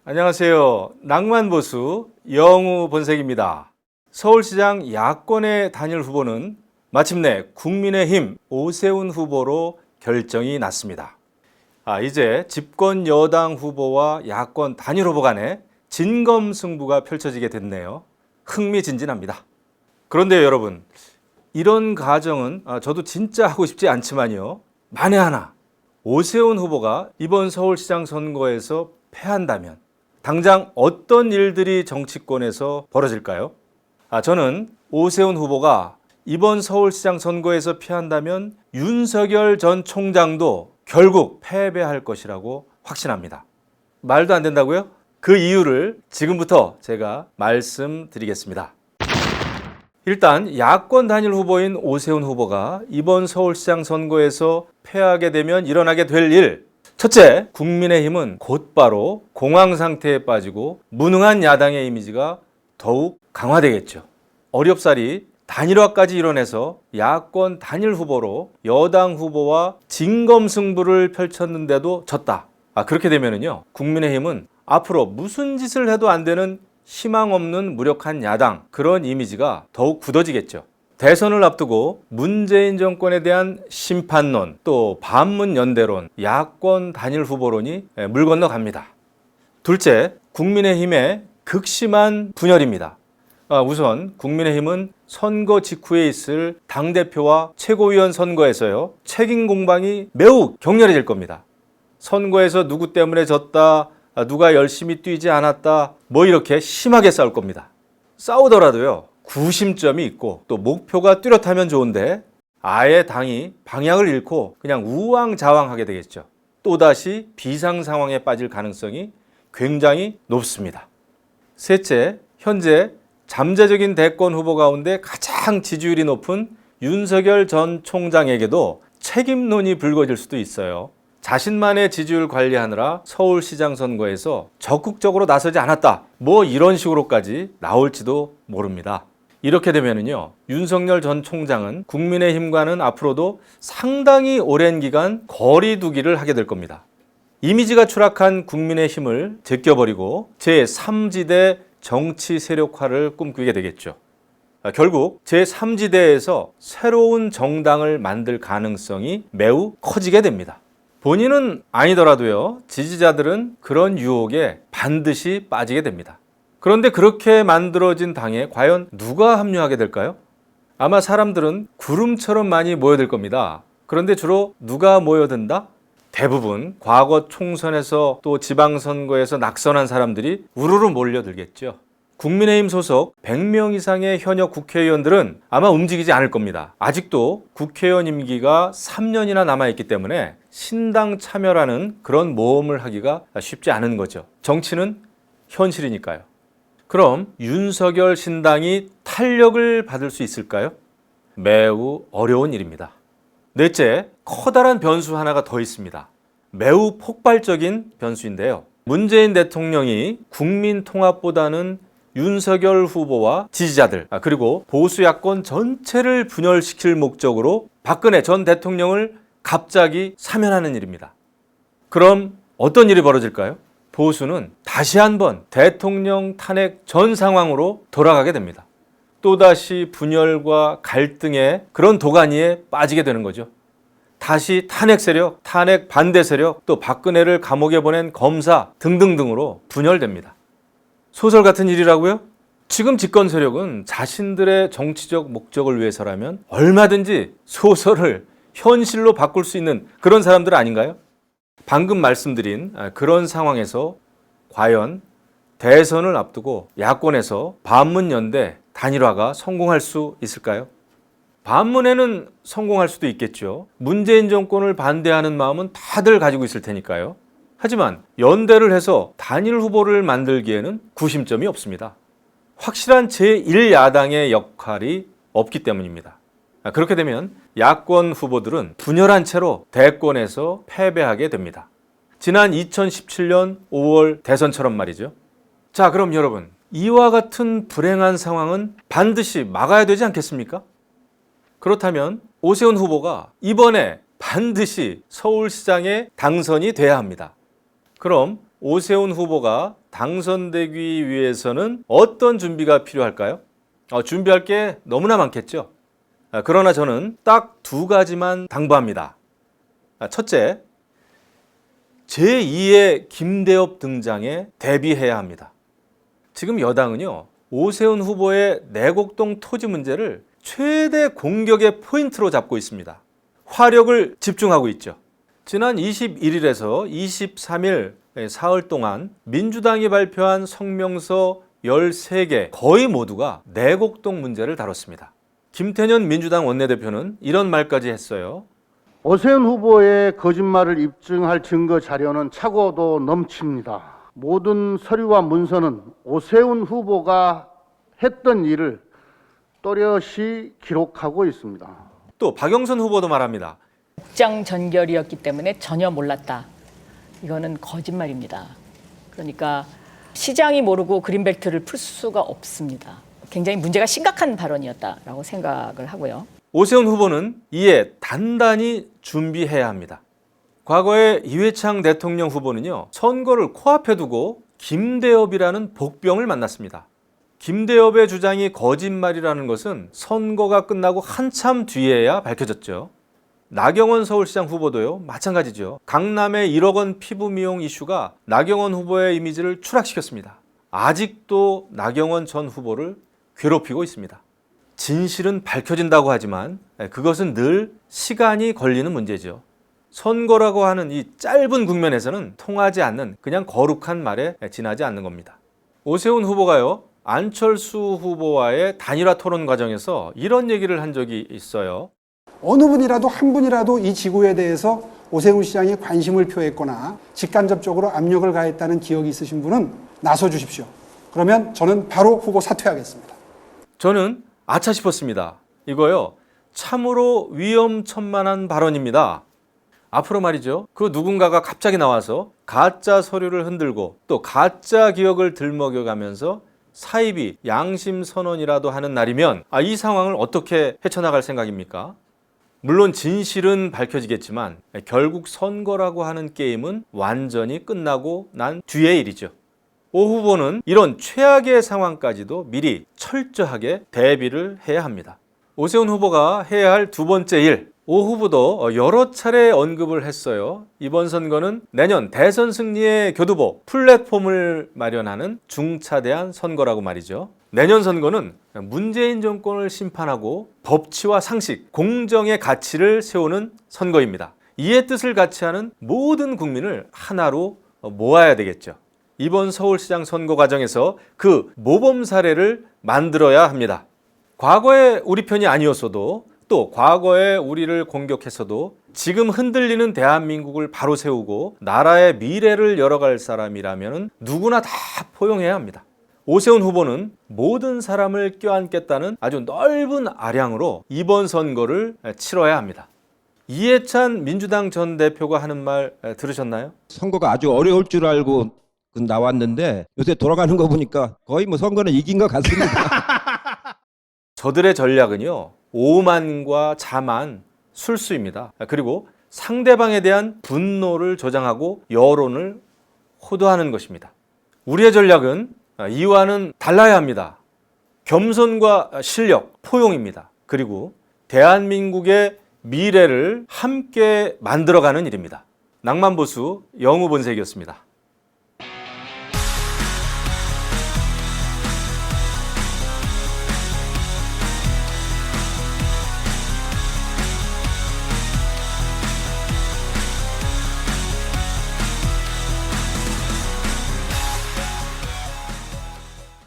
안녕하세요. 낭만보수 영우 본색입니다. 서울시장 야권의 단일 후보는 마침내 국민의힘 오세훈 후보로 결정이 났습니다. 이제 집권 여당 후보와 야권 단일 후보 간의 진검승부가 펼쳐지게 됐네요. 흥미진진합니다. 그런데 여러분, 이런 가정은 저도 진짜 하고 싶지 않지만요. 만에 하나 오세훈 후보가 이번 서울시장 선거에서 패한다면 당장 어떤 일들이 정치권에서 벌어질까요? 저는 오세훈 후보가 이번 서울시장 선거에서 패한다면 윤석열 전 총장도 결국 패배할 것이라고 확신합니다. 말도 안 된다고요? 그 이유를 지금부터 제가 말씀드리겠습니다. 일단 야권 단일 후보인 오세훈 후보가 이번 서울시장 선거에서 패하게 되면 일어나게 될 일, 첫째, 국민의힘은 곧바로 공황 상태에 빠지고 무능한 야당의 이미지가 더욱 강화되겠죠. 어렵사리 단일화까지 이뤄내서 야권 단일 후보로 여당 후보와 진검승부를 펼쳤는데도 졌다. 그렇게 되면은요, 국민의힘은 앞으로 무슨 짓을 해도 안 되는 희망 없는 무력한 야당, 그런 이미지가 더욱 굳어지겠죠. 대선을 앞두고 문재인 정권에 대한 심판론, 또 반문연대론, 야권 단일 후보론이 물 건너갑니다. 둘째, 국민의힘의 극심한 분열입니다. 우선 국민의힘은 선거 직후에 있을 당대표와 최고위원 선거에서요, 책임 공방이 매우 격렬해질 겁니다. 선거에서 누구 때문에 졌다, 누가 열심히 뛰지 않았다, 이렇게 심하게 싸울 겁니다. 싸우더라도요, 구심점이 있고 또 목표가 뚜렷하면 좋은데 아예 당이 방향을 잃고 그냥 우왕좌왕하게 되겠죠. 또다시 비상 상황에 빠질 가능성이 굉장히 높습니다. 셋째, 현재 잠재적인 대권 후보 가운데 가장 지지율이 높은 윤석열 전 총장에게도 책임론이 불거질 수도 있어요. 자신만의 지지율 관리하느라 서울시장 선거에서 적극적으로 나서지 않았다, 이런 식으로까지 나올지도 모릅니다. 이렇게 되면은요, 윤석열 전 총장은 국민의힘과는 앞으로도 상당히 오랜 기간 거리 두기를 하게 될 겁니다. 이미지가 추락한 국민의힘을 제껴버리고 제3지대 정치 세력화를 꿈꾸게 되겠죠. 결국 제3지대에서 새로운 정당을 만들 가능성이 매우 커지게 됩니다. 본인은 아니더라도요, 지지자들은 그런 유혹에 반드시 빠지게 됩니다. 그런데 그렇게 만들어진 당에 과연 누가 합류하게 될까요? 아마 사람들은 구름처럼 많이 모여들 겁니다. 그런데 주로 누가 모여든다? 대부분 과거 총선에서 또 지방선거에서 낙선한 사람들이 우르르 몰려들겠죠. 국민의힘 소속 100명 이상의 현역 국회의원들은 아마 움직이지 않을 겁니다. 아직도 국회의원 임기가 3년이나 남아있기 때문에 신당 참여라는 그런 모험을 하기가 쉽지 않은 거죠. 정치는 현실이니까요. 그럼 윤석열 신당이 탄력을 받을 수 있을까요? 매우 어려운 일입니다. 넷째, 커다란 변수 하나가 더 있습니다. 매우 폭발적인 변수인데요. 문재인 대통령이 국민 통합보다는 윤석열 후보와 지지자들, 그리고 보수 야권 전체를 분열시킬 목적으로 박근혜 전 대통령을 갑자기 사면하는 일입니다. 그럼 어떤 일이 벌어질까요? 보수는 다시 한번 대통령 탄핵 전 상황으로 돌아가게 됩니다. 또다시 분열과 갈등의 그런 도가니에 빠지게 되는 거죠. 다시 탄핵 세력, 탄핵 반대 세력, 또 박근혜를 감옥에 보낸 검사 등등등으로 분열됩니다. 소설 같은 일이라고요? 지금 집권 세력은 자신들의 정치적 목적을 위해서라면 얼마든지 소설을 현실로 바꿀 수 있는 그런 사람들 아닌가요? 방금 말씀드린 그런 상황에서 과연 대선을 앞두고 야권에서 반문연대 단일화가 성공할 수 있을까요? 반문에는 성공할 수도 있겠죠. 문재인 정권을 반대하는 마음은 다들 가지고 있을 테니까요. 하지만 연대를 해서 단일 후보를 만들기에는 구심점이 없습니다. 확실한 제1야당의 역할이 없기 때문입니다. 그렇게 되면 야권 후보들은 분열한 채로 대권에서 패배하게 됩니다. 지난 2017년 5월 대선처럼 말이죠. 자, 그럼 여러분, 이와 같은 불행한 상황은 반드시 막아야 되지 않겠습니까? 그렇다면 오세훈 후보가 이번에 반드시 서울시장에 당선이 돼야 합니다. 그럼 오세훈 후보가 당선되기 위해서는 어떤 준비가 필요할까요? 준비할 게 너무나 많겠죠. 그러나 저는 딱 두 가지만 당부합니다. 첫째, 제2의 김대엽 등장에 대비해야 합니다. 지금 여당은요, 오세훈 후보의 내곡동 토지 문제를 최대 공격의 포인트로 잡고 있습니다. 화력을 집중하고 있죠. 지난 21일에서 23일 사흘 동안 민주당이 발표한 성명서 13개 거의 모두가 내곡동 문제를 다뤘습니다. 김태년 민주당 원내대표는 이런 말까지 했어요. 오세훈 후보의 거짓말을 입증할 증거 자료는 차고도 넘칩니다. 모든 서류와 문서는 오세훈 후보가 했던 일을 또렷이 기록하고 있습니다. 또 박영선 후보도 말합니다. 국장 전결이었기 때문에 전혀 몰랐다. 이거는 거짓말입니다. 그러니까 시장이 모르고 그린벨트를 풀 수가 없습니다. 굉장히 문제가 심각한 발언이었다라고 생각을 하고요. 오세훈 후보는 이에 단단히 준비해야 합니다. 과거에 이회창 대통령 후보는요, 선거를 코앞에 두고 김대엽이라는 복병을 만났습니다. 김대엽의 주장이 거짓말이라는 것은 선거가 끝나고 한참 뒤에야 밝혀졌죠. 나경원 서울시장 후보도요, 마찬가지죠. 강남의 1억 원 피부 미용 이슈가 나경원 후보의 이미지를 추락시켰습니다. 아직도 나경원 전 후보를 괴롭히고 있습니다. 진실은 밝혀진다고 하지만 그것은 늘 시간이 걸리는 문제죠. 선거라고 하는 이 짧은 국면에서는 통하지 않는 그냥 거룩한 말에 지나지 않는 겁니다. 오세훈 후보가요, 안철수 후보와의 단일화 토론 과정에서 이런 얘기를 한 적이 있어요. 어느 분이라도 한 분이라도 이 지구에 대해서 오세훈 시장이 관심을 표했거나 직간접적으로 압력을 가했다는 기억이 있으신 분은 나서 주십시오. 그러면 저는 바로 후보 사퇴하겠습니다. 저는 아차 싶었습니다. 이거요, 참으로 위험천만한 발언입니다. 앞으로 말이죠, 그 누군가가 갑자기 나와서 가짜 서류를 흔들고 또 가짜 기억을 들먹여가면서 사이비 양심선언이라도 하는 날이면 이 상황을 어떻게 헤쳐나갈 생각입니까? 물론 진실은 밝혀지겠지만 결국 선거라고 하는 게임은 완전히 끝나고 난 뒤의 일이죠. 오 후보는 이런 최악의 상황까지도 미리 철저하게 대비를 해야 합니다. 오세훈 후보가 해야 할 두 번째 일, 오 후보도 여러 차례 언급을 했어요. 이번 선거는 내년 대선 승리의 교두보, 플랫폼을 마련하는 중차대한 선거라고 말이죠. 내년 선거는 문재인 정권을 심판하고 법치와 상식, 공정의 가치를 세우는 선거입니다. 이의 뜻을 같이 하는 모든 국민을 하나로 모아야 되겠죠. 이번 서울시장 선거 과정에서 그 모범 사례를 만들어야 합니다. 과거의 우리 편이 아니었어도 또 과거에 우리를 공격했어도 지금 흔들리는 대한민국을 바로 세우고 나라의 미래를 열어갈 사람이라면 누구나 다 포용해야 합니다. 오세훈 후보는 모든 사람을 껴안겠다는 아주 넓은 아량으로 이번 선거를 치러야 합니다. 이해찬 민주당 전 대표가 하는 말 들으셨나요? 선거가 아주 어려울 줄 알고 나왔는데 요새 돌아가는 거 보니까 거의 선거는 이긴 것 같습니다. 저들의 전략은요, 오만과 자만, 술수입니다. 그리고 상대방에 대한 분노를 조장하고 여론을 호도하는 것입니다. 우리의 전략은 이와는 달라야 합니다. 겸손과 실력, 포용입니다. 그리고 대한민국의 미래를 함께 만들어가는 일입니다. 낭만보수 영우본색이었습니다.